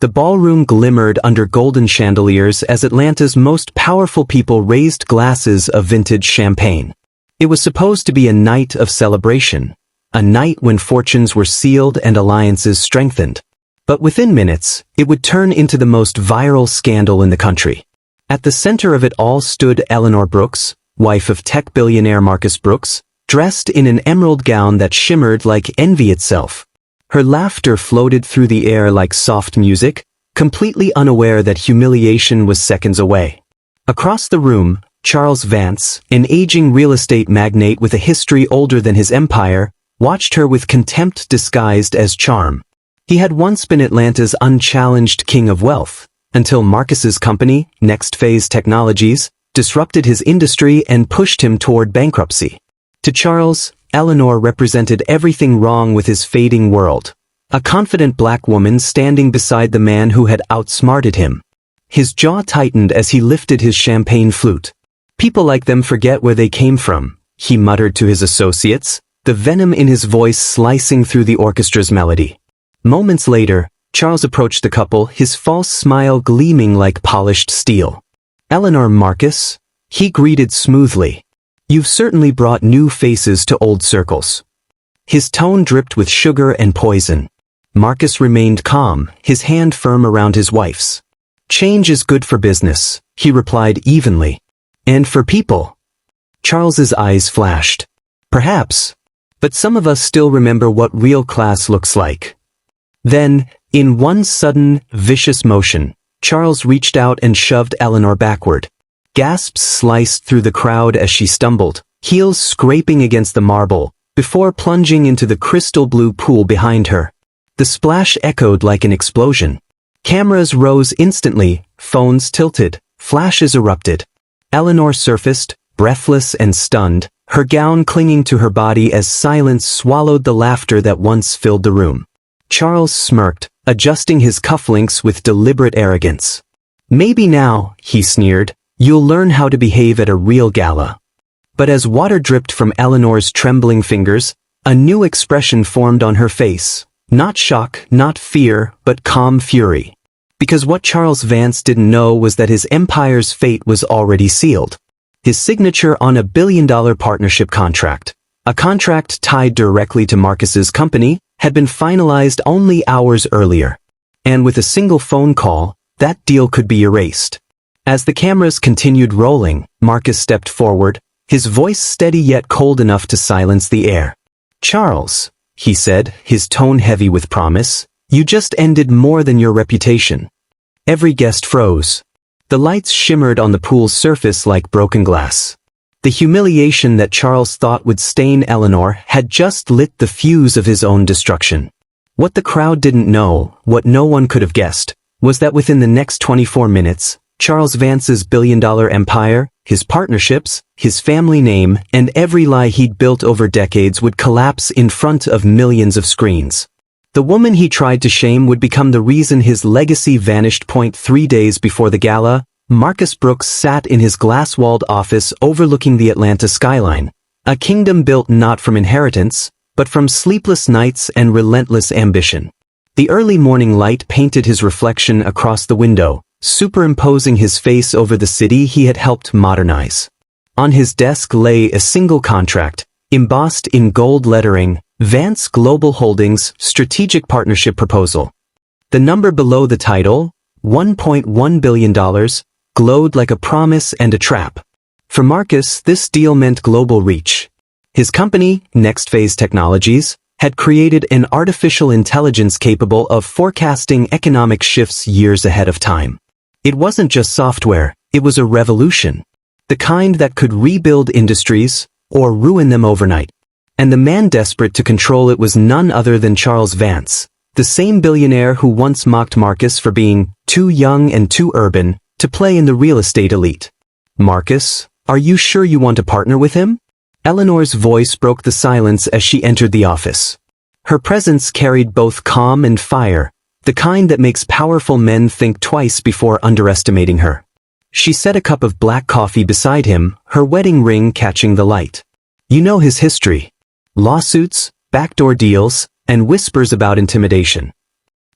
The ballroom glimmered under golden chandeliers as Atlanta's most powerful people raised glasses of vintage champagne. It was supposed to be a night of celebration, a night when fortunes were sealed and alliances strengthened. But within minutes, it would turn into the most viral scandal in the country. At the center of it all stood Eleanor Brooks, wife of tech billionaire Marcus Brooks, dressed in an emerald gown that shimmered like envy itself. Her laughter floated through the air like soft music, completely unaware that humiliation was seconds away. Across the room, Charles Vance, an aging real estate magnate with a history older than his empire, watched her with contempt disguised as charm. He had once been Atlanta's unchallenged king of wealth, until Marcus's company, Next Phase Technologies, disrupted his industry and pushed him toward bankruptcy. To Charles, Eleanor represented everything wrong with his fading world. A confident black woman standing beside the man who had outsmarted him. His jaw tightened as he lifted his champagne flute. "People like them forget where they came from," he muttered to his associates, the venom in his voice slicing through the orchestra's melody. Moments later, Charles approached the couple, his false smile gleaming like polished steel. "Eleanor, Marcus," he greeted smoothly. "You've certainly brought new faces to old circles." His tone dripped with sugar and poison. Marcus remained calm, his hand firm around his wife's. "Change is good for business," he replied evenly. "And for people." Charles's eyes flashed. "Perhaps. But some of us still remember what real class looks like." Then, in one sudden, vicious motion, Charles reached out and shoved Eleanor backward. Gasps sliced through the crowd as she stumbled, heels scraping against the marble, before plunging into the crystal blue pool behind her. The splash echoed like an explosion. Cameras rose instantly, phones tilted, flashes erupted. Eleanor surfaced, breathless and stunned, her gown clinging to her body as silence swallowed the laughter that once filled the room. Charles smirked, adjusting his cufflinks with deliberate arrogance. "Maybe now," he sneered, "you'll learn how to behave at a real gala." But as water dripped from Eleanor's trembling fingers, a new expression formed on her face. Not shock, not fear, but calm fury. Because what Charles Vance didn't know was that his empire's fate was already sealed. His signature on a billion-dollar partnership contract, a contract tied directly to Marcus's company, had been finalized only hours earlier. And with a single phone call, that deal could be erased. As the cameras continued rolling, Marcus stepped forward, his voice steady yet cold enough to silence the air. "Charles," he said, his tone heavy with promise, "you just ended more than your reputation." Every guest froze. The lights shimmered on the pool's surface like broken glass. The humiliation that Charles thought would stain Eleanor had just lit the fuse of his own destruction. What the crowd didn't know, what no one could have guessed, was that within the next 24 minutes, Charles Vance's billion-dollar empire, his partnerships, his family name, and every lie he'd built over decades would collapse in front of millions of screens. The woman he tried to shame would become the reason his legacy vanished. 3 days before the gala, Marcus Brooks sat in his glass-walled office overlooking the Atlanta skyline, a kingdom built not from inheritance, but from sleepless nights and relentless ambition. The early morning light painted his reflection across the window, superimposing his face over the city he had helped modernize. On his desk lay a single contract, embossed in gold lettering, Vance Global Holdings Strategic Partnership Proposal. The number below the title, $1.1 billion, glowed like a promise and a trap. For Marcus, this deal meant global reach. His company, Next Phase Technologies, had created an artificial intelligence capable of forecasting economic shifts years ahead of time. It wasn't just software, it was a revolution. The kind that could rebuild industries, or ruin them overnight. And the man desperate to control it was none other than Charles Vance, the same billionaire who once mocked Marcus for being too young and too urban to play in the real estate elite. "Marcus, are you sure you want to partner with him?" Eleanor's voice broke the silence as she entered the office. Her presence carried both calm and fire, the kind that makes powerful men think twice before underestimating her. She set a cup of black coffee beside him, her wedding ring catching the light. "You know his history. Lawsuits, backdoor deals, and whispers about intimidation."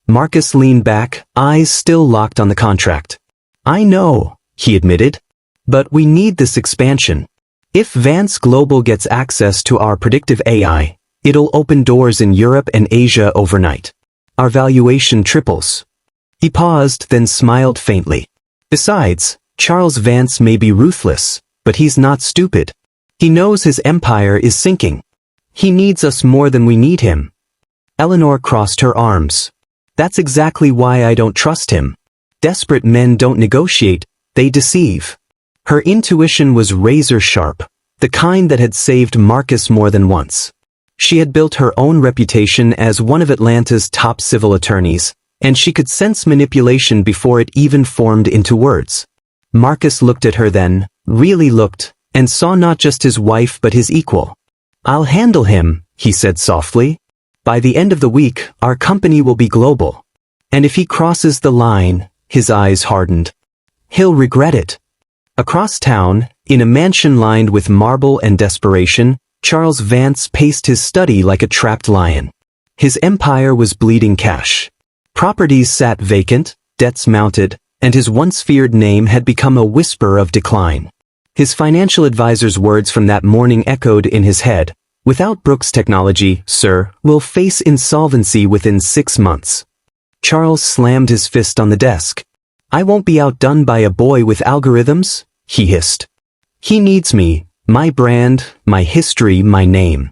Marcus leaned back, eyes still locked on the contract. I know, he admitted. But we need this expansion. If Vance Global gets access to our predictive AI, it'll open doors in Europe and Asia overnight. Our valuation triples. He paused, then smiled faintly. Besides, Charles Vance may be ruthless, but he's not stupid. He knows his empire is sinking. He needs us more than we need him. Eleanor crossed her arms. That's exactly why I don't trust him. Desperate men don't negotiate, they deceive. Her intuition was razor sharp, the kind that had saved Marcus more than once. She had built her own reputation as one of Atlanta's top civil attorneys, and she could sense manipulation before it even formed into words. Marcus looked at her then, really looked, and saw not just his wife but his equal. I'll handle him, he said softly. By the end of the week, our company will be global. And if he crosses the line, his eyes hardened. He'll regret it. Across town, in a mansion lined with marble and desperation, Charles Vance paced his study like a trapped lion. His empire was bleeding cash. Properties sat vacant, debts mounted, and his once feared name had become a whisper of decline. His financial advisor's words from that morning echoed in his head. Without Brooks Technology, sir, we'll face insolvency within 6 months. Charles slammed his fist on the desk. I won't be outdone by a boy with algorithms, he hissed. He needs me, my brand, my history, my name.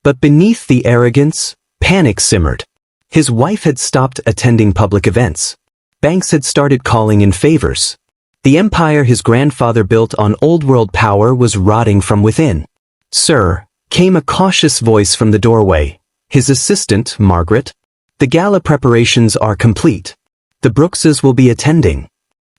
But beneath the arrogance, panic simmered. His wife had stopped attending public events. Banks had started calling in favors. The empire his grandfather built on old-world power was rotting from within. Sir, came a cautious voice from the doorway. His assistant, Margaret. The gala preparations are complete. The Brookses will be attending.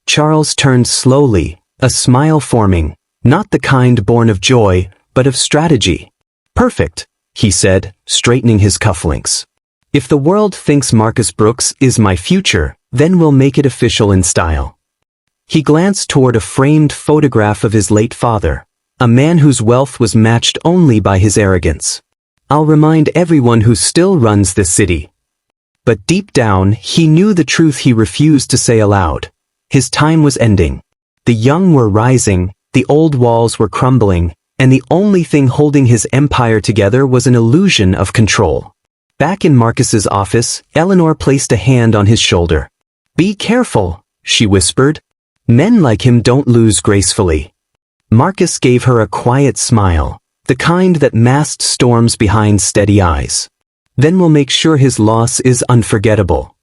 Charles turned slowly, a smile forming, not the kind born of joy, but of strategy. Perfect, he said, straightening his cufflinks. If the world thinks Marcus Brooks is my future, then we'll make it official in style. He glanced toward a framed photograph of his late father, a man whose wealth was matched only by his arrogance. I'll remind everyone who still runs this city. But deep down, he knew the truth he refused to say aloud. His time was ending. The young were rising, the old walls were crumbling, and the only thing holding his empire together was an illusion of control. Back in Marcus's office, Eleanor placed a hand on his shoulder. Be careful, she whispered. Men like him don't lose gracefully. Marcus gave her a quiet smile, the kind that masked storms behind steady eyes. Then we'll make sure his loss is unforgettable.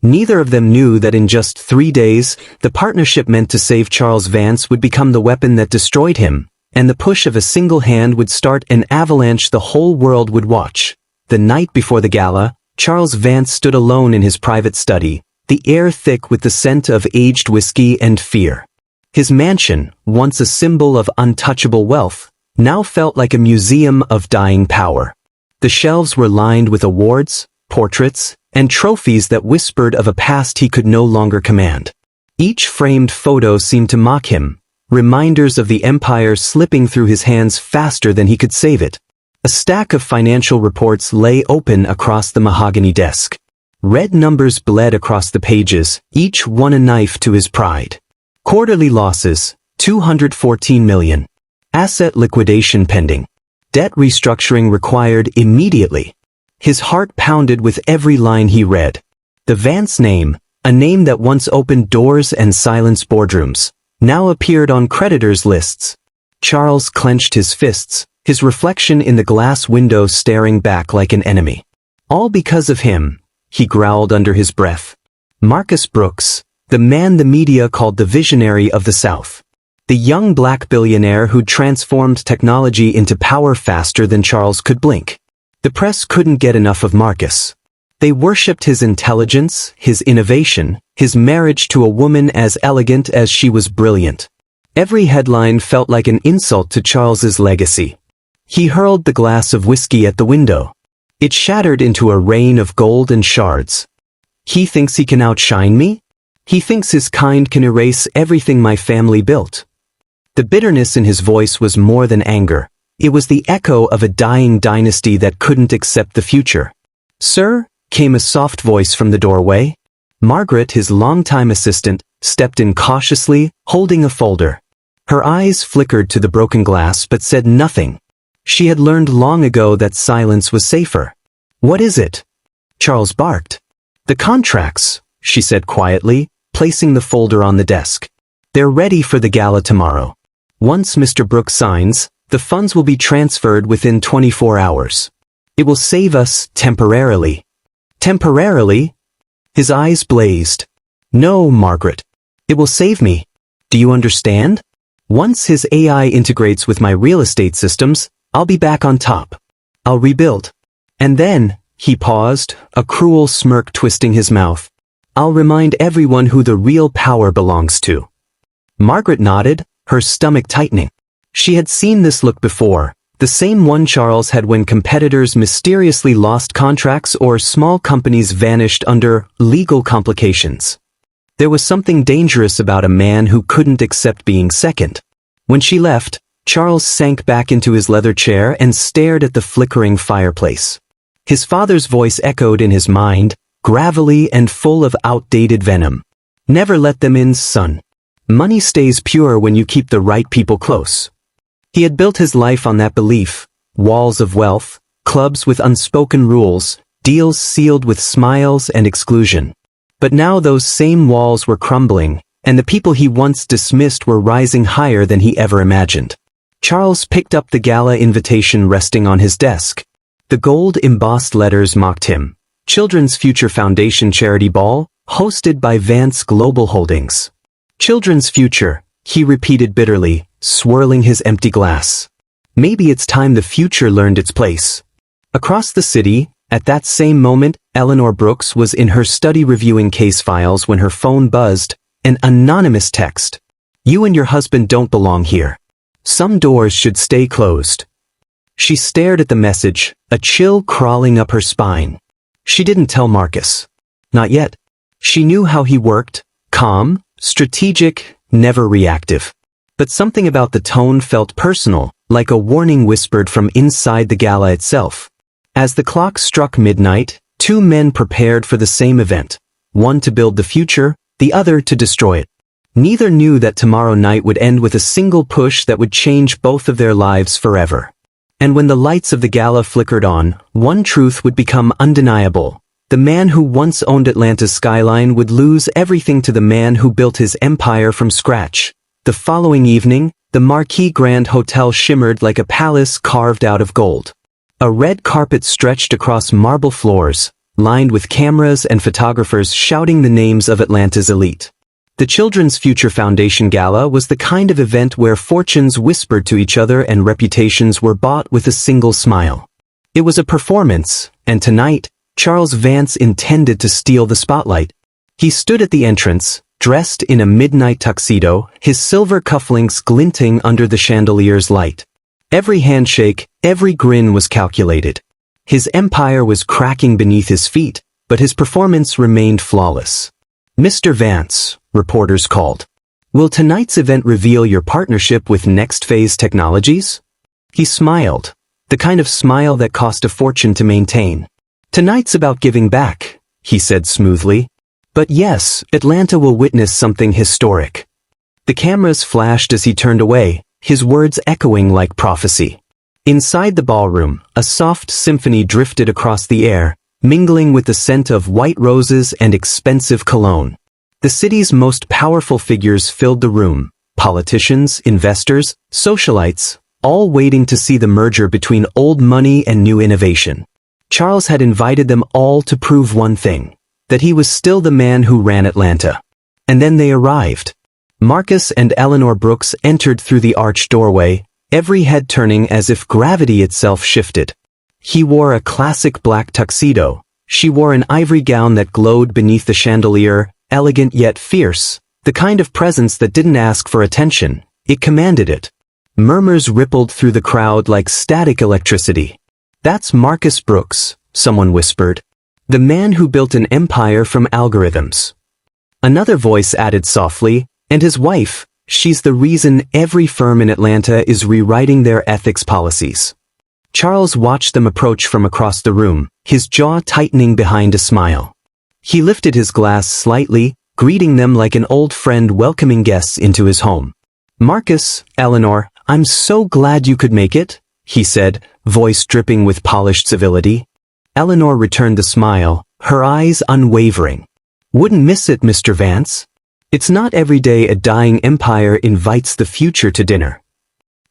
Neither of them knew that in just 3 days, the partnership meant to save Charles Vance would become the weapon that destroyed him, and the push of a single hand would start an avalanche the whole world would watch. The night before the gala, Charles Vance stood alone in his private study, the air thick with the scent of aged whiskey and fear. His mansion, once a symbol of untouchable wealth, now felt like a museum of dying power. The shelves were lined with awards, portraits, and trophies that whispered of a past he could no longer command. Each framed photo seemed to mock him, reminders of the empire slipping through his hands faster than he could save it. A stack of financial reports lay open across the mahogany desk. Red numbers bled across the pages, each one a knife to his pride. Quarterly losses, $214 million. Asset liquidation pending. Debt restructuring required immediately. His heart pounded with every line he read. The Vance name, a name that once opened doors and silenced boardrooms, now appeared on creditors' lists. Charles clenched his fists, his reflection in the glass window staring back like an enemy. All because of him, he growled under his breath. Marcus Brooks, the man the media called the visionary of the South. The young black billionaire who'd transformed technology into power faster than Charles could blink. The press couldn't get enough of Marcus. They worshipped his intelligence, his innovation, his marriage to a woman as elegant as she was brilliant. Every headline felt like an insult to Charles's legacy. He hurled the glass of whiskey at the window. It shattered into a rain of gold and shards. He thinks he can outshine me? He thinks his kind can erase everything my family built. The bitterness in his voice was more than anger. It was the echo of a dying dynasty that couldn't accept the future. Sir, came a soft voice from the doorway. Margaret, his longtime assistant, stepped in cautiously, holding a folder. Her eyes flickered to the broken glass but said nothing. She had learned long ago that silence was safer. "What is it?" Charles barked. "The contracts," she said quietly, placing the folder on the desk. "They're ready for the gala tomorrow. Once Mr. Brooks signs, the funds will be transferred within 24 hours. It will save us temporarily." "Temporarily?" His eyes blazed. "No, Margaret. It will save me. Do you understand? Once his AI integrates with my real estate systems, I'll be back on top. I'll rebuild. And then," he paused, a cruel smirk twisting his mouth, "I'll remind everyone who the real power belongs to." Margaret nodded, her stomach tightening. She had seen this look before, the same one Charles had when competitors mysteriously lost contracts or small companies vanished under legal complications. There was something dangerous about a man who couldn't accept being second. When she left, Charles sank back into his leather chair and stared at the flickering fireplace. His father's voice echoed in his mind, gravelly and full of outdated venom. "Never let them in, son. Money stays pure when you keep the right people close." He had built his life on that belief: walls of wealth, clubs with unspoken rules, deals sealed with smiles and exclusion. But now those same walls were crumbling, and the people he once dismissed were rising higher than he ever imagined. Charles picked up the gala invitation resting on his desk. The gold-embossed letters mocked him. Children's Future Foundation Charity Ball, hosted by Vance Global Holdings. Children's Future, he repeated bitterly, swirling his empty glass. Maybe it's time the future learned its place. Across the city, at that same moment, Eleanor Brooks was in her study reviewing case files when her phone buzzed, an anonymous text. "You and your husband don't belong here. Some doors should stay closed." She stared at the message, a chill crawling up her spine. She didn't tell Marcus. Not yet. She knew how he worked, calm, strategic, never reactive. But something about the tone felt personal, like a warning whispered from inside the gala itself. As the clock struck midnight, two men prepared for the same event, one to build the future, the other to destroy it. Neither knew that tomorrow night would end with a single push that would change both of their lives forever. And when the lights of the gala flickered on, one truth would become undeniable. The man who once owned Atlanta's skyline would lose everything to the man who built his empire from scratch. The following evening, the Marquis Grand Hotel shimmered like a palace carved out of gold. A red carpet stretched across marble floors, lined with cameras and photographers shouting the names of Atlanta's elite. The Children's Future Foundation Gala was the kind of event where fortunes whispered to each other and reputations were bought with a single smile. It was a performance, and tonight, Charles Vance intended to steal the spotlight. He stood at the entrance, dressed in a midnight tuxedo, his silver cufflinks glinting under the chandelier's light. Every handshake, every grin was calculated. His empire was cracking beneath his feet, but his performance remained flawless. "Mr. Vance," reporters called. "Will tonight's event reveal your partnership with Next Phase Technologies?" He smiled, the kind of smile that cost a fortune to maintain. "Tonight's about giving back," he said smoothly. "But yes, Atlanta will witness something historic." The cameras flashed as he turned away, his words echoing like prophecy. Inside the ballroom, a soft symphony drifted across the air, mingling with the scent of white roses and expensive cologne. The city's most powerful figures filled the room: politicians, investors, socialites, all waiting to see the merger between old money and new innovation. Charles had invited them all to prove one thing: that he was still the man who ran Atlanta. And then they arrived. Marcus and Eleanor Brooks entered through the arched doorway, every head turning as if gravity itself shifted. He wore a classic black tuxedo. She wore an ivory gown that glowed beneath the chandelier, elegant yet fierce, the kind of presence that didn't ask for attention, it commanded it. Murmurs rippled through the crowd like static electricity. "That's Marcus Brooks," someone whispered. "The man who built an empire from algorithms." Another voice added softly, "And his wife, she's the reason every firm in Atlanta is rewriting their ethics policies." Charles watched them approach from across the room, his jaw tightening behind a smile. He lifted his glass slightly, greeting them like an old friend welcoming guests into his home. "Marcus, Eleanor, I'm so glad you could make it," he said, voice dripping with polished civility. Eleanor returned the smile, her eyes unwavering. "Wouldn't miss it, Mr. Vance. It's not every day a dying empire invites the future to dinner."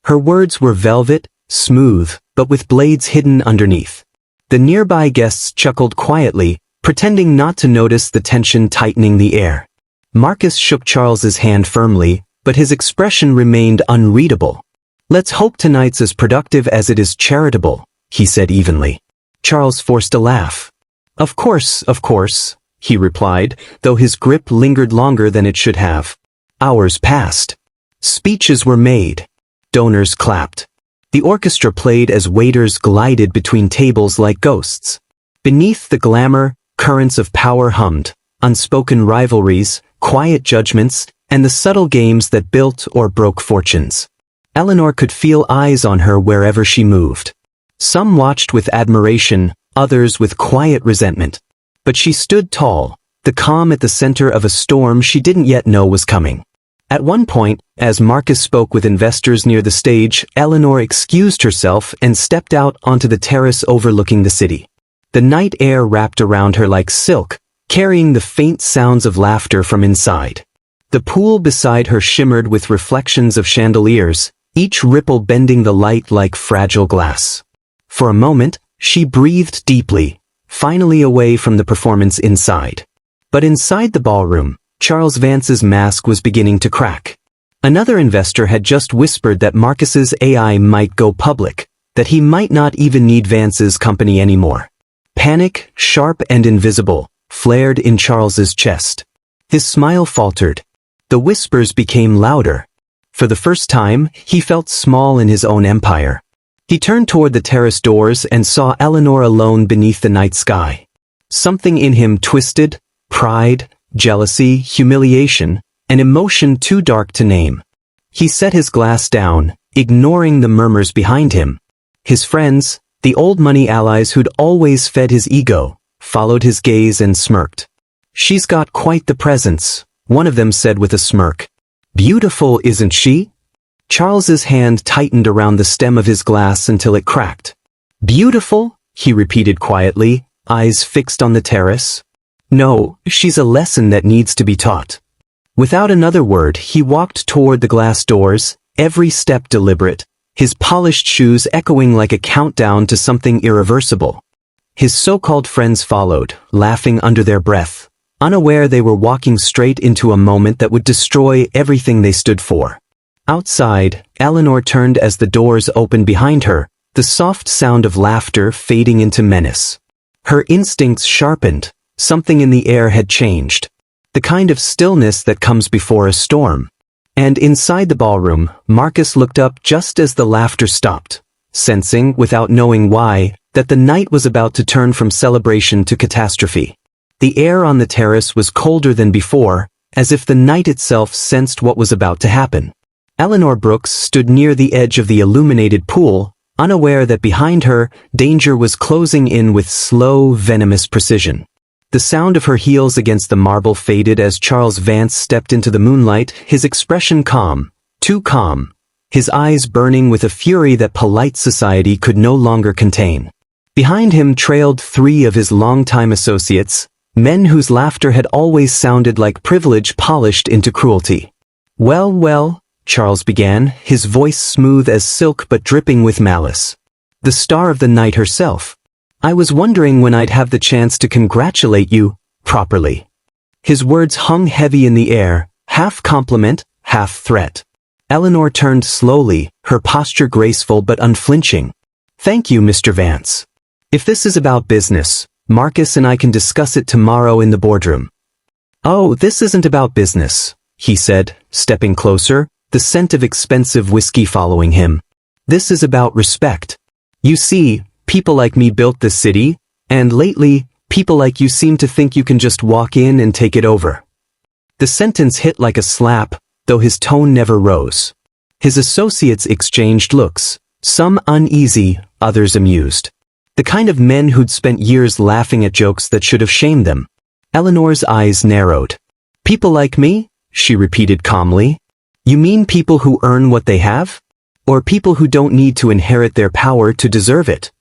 Her words were velvet, smooth, but with blades hidden underneath. The nearby guests chuckled quietly, pretending not to notice the tension tightening the air. Marcus shook Charles's hand firmly, but his expression remained unreadable. "Let's hope tonight's as productive as it is charitable," he said evenly. Charles forced a laugh. Of course," he replied, though his grip lingered longer than it should have. Hours passed. Speeches were made. Donors clapped. The orchestra played as waiters glided between tables like ghosts. Beneath the glamour, currents of power hummed, unspoken rivalries, quiet judgments, and the subtle games that built or broke fortunes. Eleanor could feel eyes on her wherever she moved. Some watched with admiration, others with quiet resentment. But she stood tall, the calm at the center of a storm she didn't yet know was coming. At one point, as Marcus spoke with investors near the stage, Eleanor excused herself and stepped out onto the terrace overlooking the city. The night air wrapped around her like silk, carrying the faint sounds of laughter from inside. The pool beside her shimmered with reflections of chandeliers, each ripple bending the light like fragile glass. For a moment, she breathed deeply, finally away from the performance inside. But inside the ballroom, Charles Vance's mask was beginning to crack. Another investor had just whispered that Marcus's AI might go public, that he might not even need Vance's company anymore. Panic, sharp and invisible, flared in Charles's chest. His smile faltered. The whispers became louder. For the first time, he felt small in his own empire. He turned toward the terrace doors and saw Eleanor alone beneath the night sky. Something in him twisted, pride, jealousy, humiliation, an emotion too dark to name. He set his glass down, ignoring the murmurs behind him. His friends, the old money allies who'd always fed his ego, followed his gaze and smirked. "She's got quite the presence," one of them said with a smirk. "Beautiful, isn't she?" Charles's hand tightened around the stem of his glass until it cracked. "Beautiful?" he repeated quietly, eyes fixed on the terrace. "No, she's a lesson that needs to be taught." Without another word, he walked toward the glass doors, every step deliberate, his polished shoes echoing like a countdown to something irreversible. His so-called friends followed, laughing under their breath, unaware they were walking straight into a moment that would destroy everything they stood for. Outside, Eleanor turned as the doors opened behind her, the soft sound of laughter fading into menace. Her instincts sharpened, something in the air had changed. The kind of stillness that comes before a storm. And inside the ballroom, Marcus looked up just as the laughter stopped, sensing, without knowing why, that the night was about to turn from celebration to catastrophe. The air on the terrace was colder than before, as if the night itself sensed what was about to happen. Eleanor Brooks stood near the edge of the illuminated pool, unaware that behind her, danger was closing in with slow, venomous precision. The sound of her heels against the marble faded as Charles Vance stepped into the moonlight, his expression calm, too calm, his eyes burning with a fury that polite society could no longer contain. Behind him trailed three of his longtime associates, men whose laughter had always sounded like privilege polished into cruelty. Well, Charles began, his voice smooth as silk but dripping with malice. "The star of the night herself. I was wondering when I'd have the chance to congratulate you, properly." His words hung heavy in the air, half compliment, half threat. Eleanor turned slowly, her posture graceful but unflinching. "Thank you, Mr. Vance. If this is about business, Marcus and I can discuss it tomorrow in the boardroom." "Oh, this isn't about business," he said, stepping closer, the scent of expensive whiskey following him. "This is about respect. You see, people like me built this city, and lately, people like you seem to think you can just walk in and take it over." The sentence hit like a slap, though his tone never rose. His associates exchanged looks, Some uneasy, others amused. The kind of men who'd spent years laughing at jokes that should have shamed them. Eleanor's eyes narrowed. People like me? She repeated calmly. You mean people who earn what they have? Or people who don't need to inherit their power to deserve it?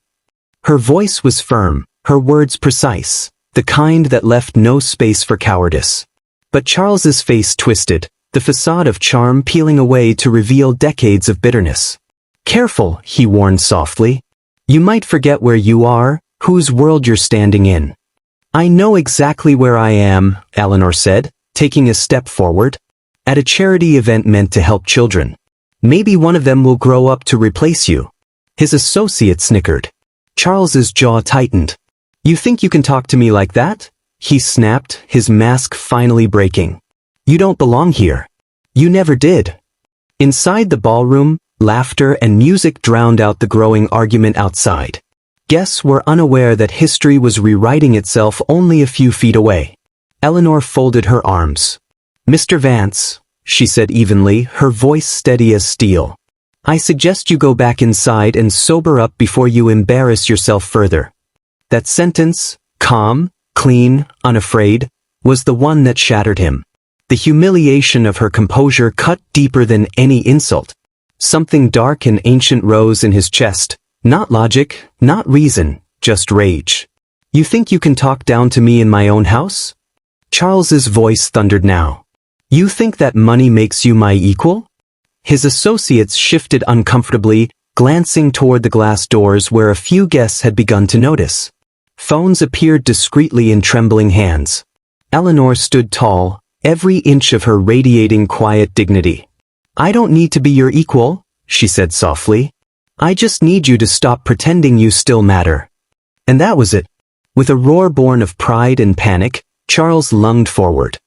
Her voice was firm, her words precise, the kind that left no space for cowardice. But Charles's face twisted, the facade of charm peeling away to reveal decades of bitterness. Careful, he warned softly. You might forget where you are, whose world you're standing in. I know exactly where I am, Eleanor said, taking a step forward. At a charity event meant to help children. Maybe one of them will grow up to replace you. His associate snickered. Charles's jaw tightened. You think you can talk to me like that? He snapped, his mask finally breaking. You don't belong here. You never did. Inside the ballroom, laughter and music drowned out the growing argument outside. Guests were unaware that history was rewriting itself only a few feet away. Eleanor folded her arms. Mr. Vance, she said evenly, her voice steady as steel. I suggest you go back inside and sober up before you embarrass yourself further. That sentence, calm, clean, unafraid, was the one that shattered him. The humiliation of her composure cut deeper than any insult. Something dark and ancient rose in his chest. Not logic, not reason, just rage. You think you can talk down to me in my own house? Charles's voice thundered now. You think that money makes you my equal? His associates shifted uncomfortably, glancing toward the glass doors where a few guests had begun to notice. Phones appeared discreetly in trembling hands. Eleanor stood tall, every inch of her radiating quiet dignity. I don't need to be your equal, she said softly. I just need you to stop pretending you still matter. And that was it. With a roar born of pride and panic, Charles lunged forward.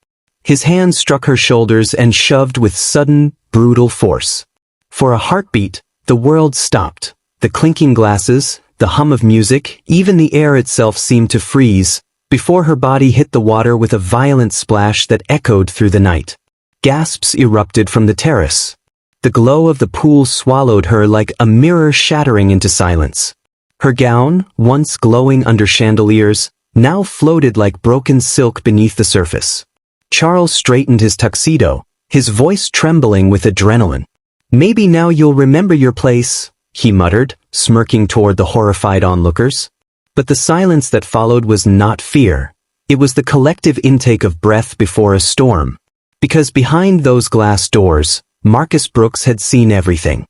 His hand struck her shoulders and shoved with sudden, brutal force. For a heartbeat, the world stopped. The clinking glasses, the hum of music, even the air itself seemed to freeze, before her body hit the water with a violent splash that echoed through the night. Gasps erupted from the terrace. The glow of the pool swallowed her like a mirror shattering into silence. Her gown, once glowing under chandeliers, now floated like broken silk beneath the surface. Charles straightened his tuxedo, his voice trembling with adrenaline. Maybe now you'll remember your place, he muttered, smirking toward the horrified onlookers. But the silence that followed was not fear. It was the collective intake of breath before a storm. Because behind those glass doors, Marcus Brooks had seen everything.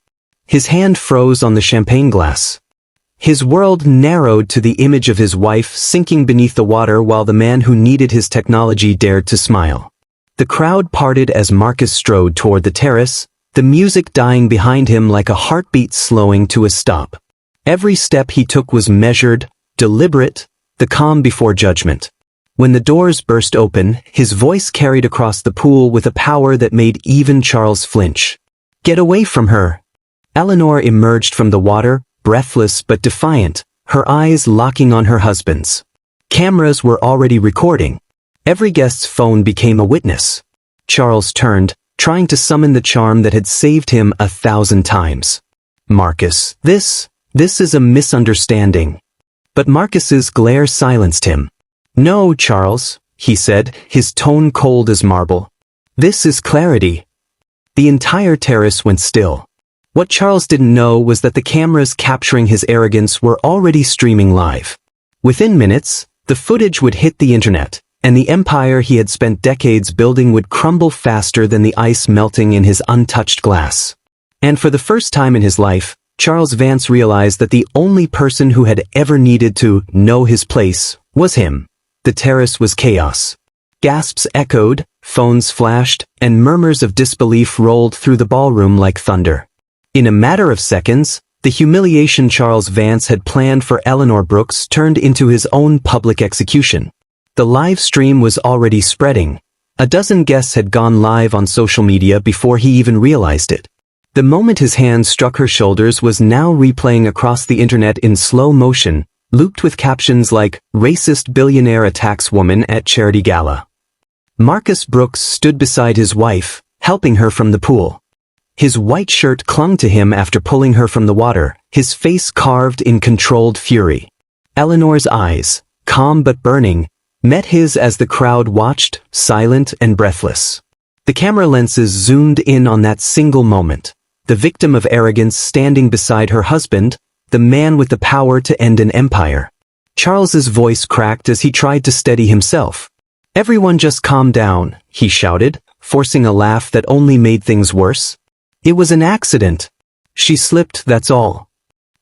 His hand froze on the champagne glass. His world narrowed to the image of his wife sinking beneath the water while the man who needed his technology dared to smile. The crowd parted as Marcus strode toward the terrace, the music dying behind him like a heartbeat slowing to a stop. Every step he took was measured, deliberate, the calm before judgment. When the doors burst open, his voice carried across the pool with a power that made even Charles flinch. Get away from her! Eleanor emerged from the water, breathless but defiant, her eyes locking on her husband's. Cameras were already recording. Every guest's phone became a witness. Charles turned, trying to summon the charm that had saved him 1,000 times. Marcus, this is a misunderstanding. But Marcus's glare silenced him. No, Charles, he said, his tone cold as marble. This is clarity. The entire terrace went still. What Charles didn't know was that the cameras capturing his arrogance were already streaming live. Within minutes, the footage would hit the internet, and the empire he had spent decades building would crumble faster than the ice melting in his untouched glass. And for the first time in his life, Charles Vance realized that the only person who had ever needed to know his place was him. The terrace was chaos. Gasps echoed, phones flashed, and murmurs of disbelief rolled through the ballroom like thunder. In a matter of seconds, the humiliation Charles Vance had planned for Eleanor Brooks turned into his own public execution. The live stream was already spreading. A dozen guests had gone live on social media before he even realized it. The moment his hand struck her shoulders was now replaying across the internet in slow motion, looped with captions like, "Racist billionaire attacks woman at charity gala." Marcus Brooks stood beside his wife, helping her from the pool. His white shirt clung to him after pulling her from the water, his face carved in controlled fury. Eleanor's eyes, calm but burning, met his as the crowd watched, silent and breathless. The camera lenses zoomed in on that single moment. The victim of arrogance standing beside her husband, the man with the power to end an empire. Charles's voice cracked as he tried to steady himself. "Everyone just calm down," he shouted, forcing a laugh that only made things worse. "It was an accident. She slipped, that's all."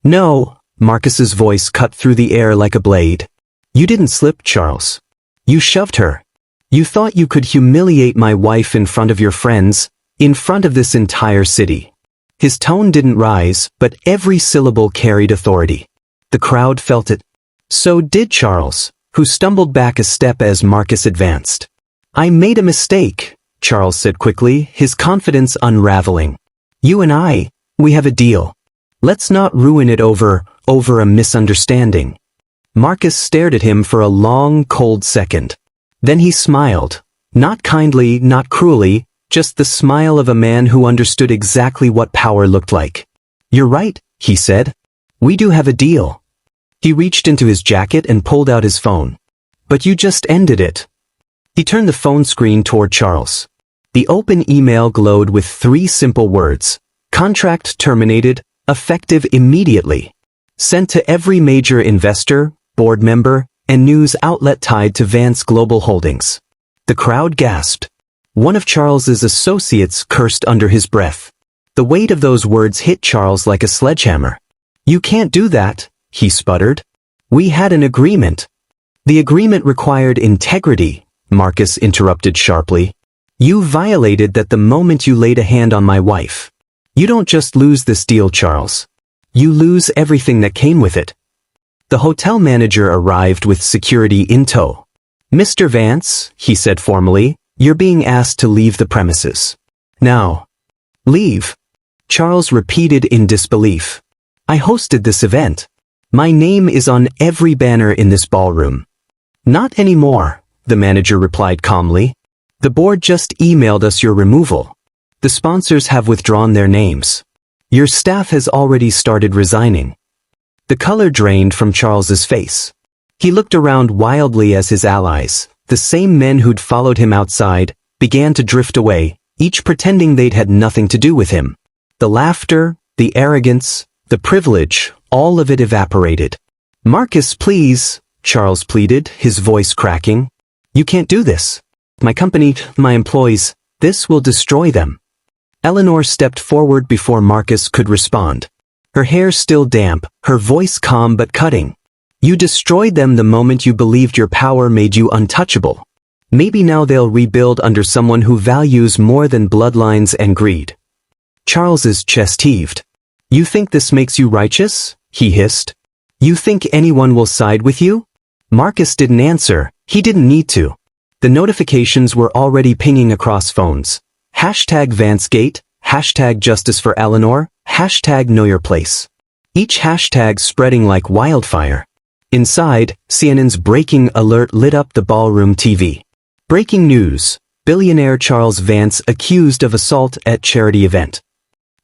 "No," Marcus's voice cut through the air like a blade. "You didn't slip, Charles. You shoved her. You thought you could humiliate my wife in front of your friends, in front of this entire city." His tone didn't rise, but every syllable carried authority. The crowd felt it. So did Charles, who stumbled back a step as Marcus advanced. "I made a mistake," Charles said quickly, his confidence unraveling. "You and we have a deal. Let's not ruin it over a misunderstanding." Marcus stared at him for a long, cold second. Then he smiled. Not kindly, not cruelly, just the smile of a man who understood exactly what power looked like. "You're right," he said. "We do have a deal." He reached into his jacket and pulled out his phone. "But you just ended it." He turned the phone screen toward Charles. The open email glowed with 3 simple words. "Contract terminated, effective immediately." Sent to every major investor, board member, and news outlet tied to Vance Global Holdings. The crowd gasped. One of Charles's associates cursed under his breath. The weight of those words hit Charles like a sledgehammer. "You can't do that," he sputtered. "We had an agreement." "The agreement required integrity," Marcus interrupted sharply. "You violated that the moment you laid a hand on my wife. You don't just lose this deal, Charles. You lose everything that came with it." The hotel manager arrived with security in tow. "Mr. Vance," he said formally, "you're being asked to leave the premises. Now." "Leave?" Charles repeated in disbelief. "I hosted this event. My name is on every banner in this ballroom." "Not anymore," the manager replied calmly. "The board just emailed us your removal. The sponsors have withdrawn their names. Your staff has already started resigning." The color drained from Charles's face. He looked around wildly as his allies, the same men who'd followed him outside, began to drift away, each pretending they'd had nothing to do with him. The laughter, the arrogance, the privilege, all of it evaporated. "Marcus, please," Charles pleaded, his voice cracking. "You can't do this. My company, my employees, this will destroy them." Eleanor stepped forward before Marcus could respond. Her hair still damp, her voice calm but cutting. "You destroyed them the moment you believed your power made you untouchable. Maybe now they'll rebuild under someone who values more than bloodlines and greed." Charles's chest heaved. "You think this makes you righteous?" he hissed. "You think anyone will side with you?" Marcus didn't answer. He didn't need to. The notifications were already pinging across phones. #VanceGate, #Justice for Eleanor, #KnowYourPlace. Each hashtag spreading like wildfire. Inside, CNN's breaking alert lit up the ballroom TV. Breaking news: billionaire Charles Vance accused of assault at charity event.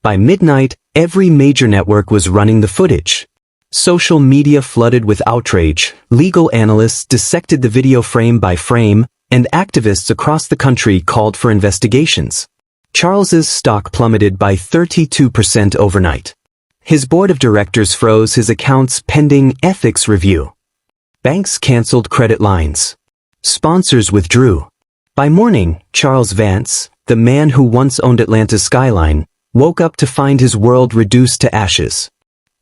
By midnight, every major network was running the footage. Social media flooded with outrage, legal analysts dissected the video frame by frame, and activists across the country called for investigations. Charles's stock plummeted by 32% overnight. His board of directors froze his accounts pending ethics review. Banks canceled credit lines. Sponsors withdrew. By morning, Charles Vance, the man who once owned Atlanta's skyline, woke up to find his world reduced to ashes.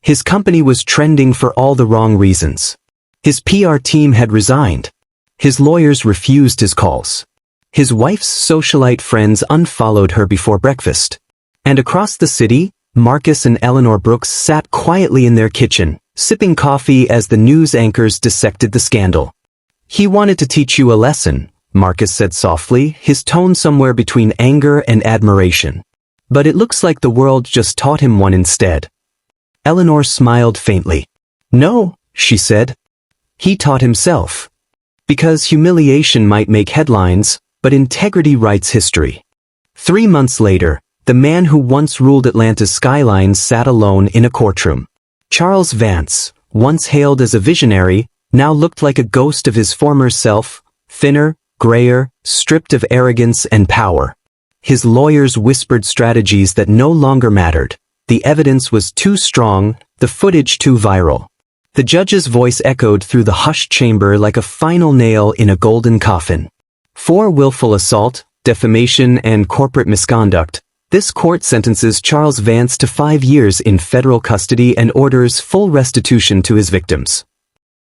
His company was trending for all the wrong reasons. His PR team had resigned. His lawyers refused his calls. His wife's socialite friends unfollowed her before breakfast. And across the city, Marcus and Eleanor Brooks sat quietly in their kitchen, sipping coffee as the news anchors dissected the scandal. "He wanted to teach you a lesson," Marcus said softly, his tone somewhere between anger and admiration. "But it looks like the world just taught him one instead." Eleanor smiled faintly. "No," she said. "He taught himself. Because humiliation might make headlines, but integrity writes history." 3 months later, the man who once ruled Atlanta's skylines sat alone in a courtroom. Charles Vance, once hailed as a visionary, now looked like a ghost of his former self, thinner, grayer, stripped of arrogance and power. His lawyers whispered strategies that no longer mattered. The evidence was too strong, the footage too viral. The judge's voice echoed through the hushed chamber like a final nail in a golden coffin. For willful assault, defamation, and corporate misconduct, this court sentences Charles Vance to 5 years in federal custody and orders full restitution to his victims.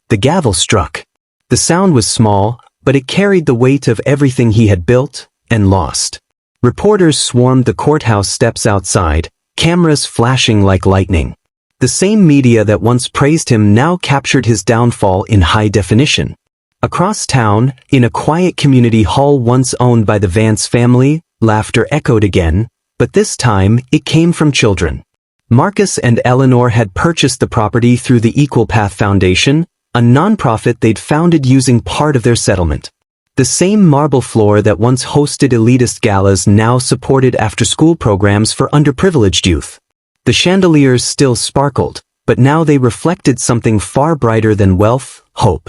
The gavel struck. The sound was small, but it carried the weight of everything he had built and lost. Reporters swarmed the courthouse steps outside, cameras flashing like lightning. The same media that once praised him now captured his downfall in high definition. Across town, in a quiet community hall once owned by the Vance family, laughter echoed again, but this time it came from children. Marcus and Eleanor had purchased the property through the Equal Path Foundation, a nonprofit they'd founded using part of their settlement. The same marble floor that once hosted elitist galas now supported after-school programs for underprivileged youth. The chandeliers still sparkled, but now they reflected something far brighter than wealth, hope.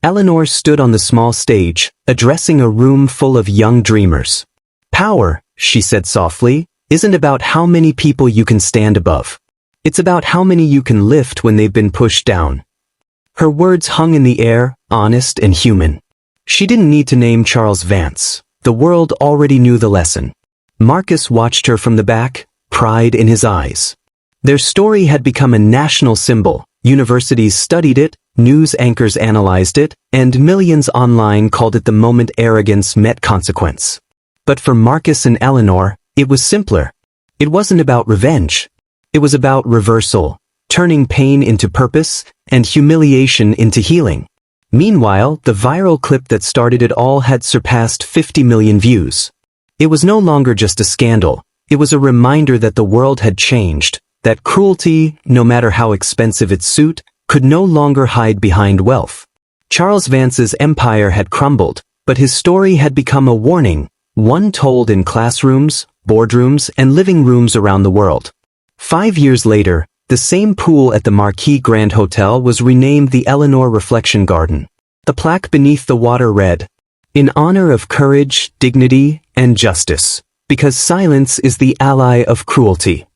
Eleanor stood on the small stage, addressing a room full of young dreamers. Power, she said softly, isn't about how many people you can stand above. It's about how many you can lift when they've been pushed down. Her words hung in the air, honest and human. She didn't need to name Charles Vance. The world already knew the lesson. Marcus watched her from the back, pride in his eyes. Their story had become a national symbol. Universities studied it, news anchors analyzed it, and millions online called it the moment arrogance met consequence. But for Marcus and Eleanor, it was simpler. It wasn't about revenge. It was about reversal, turning pain into purpose and humiliation into healing. Meanwhile, the viral clip that started it all had surpassed 50 million views. It was no longer just a scandal. It was a reminder that the world had changed, that cruelty, no matter how expensive its suit, could no longer hide behind wealth. Charles Vance's empire had crumbled, but his story had become a warning, one told in classrooms, boardrooms, and living rooms around the world. 5 years later, the same pool at the Marquis Grand Hotel was renamed the Eleanor Reflection Garden. The plaque beneath the water read, "In honor of courage, dignity, and justice, because silence is the ally of cruelty."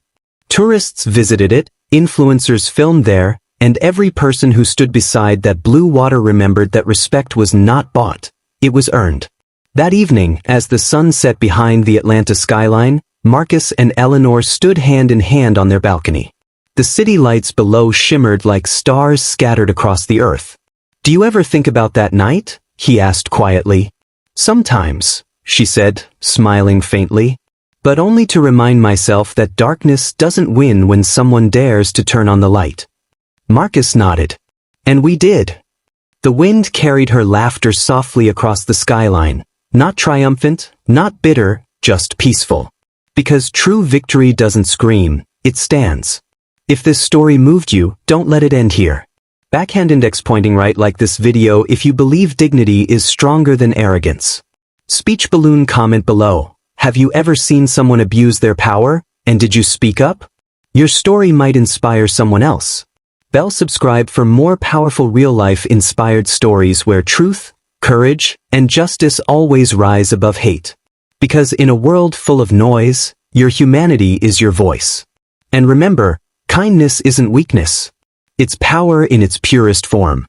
Tourists visited it, influencers filmed there, and every person who stood beside that blue water remembered that respect was not bought, it was earned. That evening, as the sun set behind the Atlanta skyline, Marcus and Eleanor stood hand in hand on their balcony. The city lights below shimmered like stars scattered across the earth. "Do you ever think about that night?" he asked quietly. "Sometimes," she said, smiling faintly. "But only to remind myself that darkness doesn't win when someone dares to turn on the light." Marcus nodded. "And we did." The wind carried her laughter softly across the skyline, not triumphant, not bitter, just peaceful. Because true victory doesn't scream, it stands. If this story moved you, don't let it end here. Backhand index pointing right like this video if you believe dignity is stronger than arrogance. Speech balloon comment below. Have you ever seen someone abuse their power, and did you speak up? Your story might inspire someone else. Bell subscribe for more powerful real-life inspired stories where truth, courage, and justice always rise above hate. Because in a world full of noise, your humanity is your voice. And remember, kindness isn't weakness. It's power in its purest form.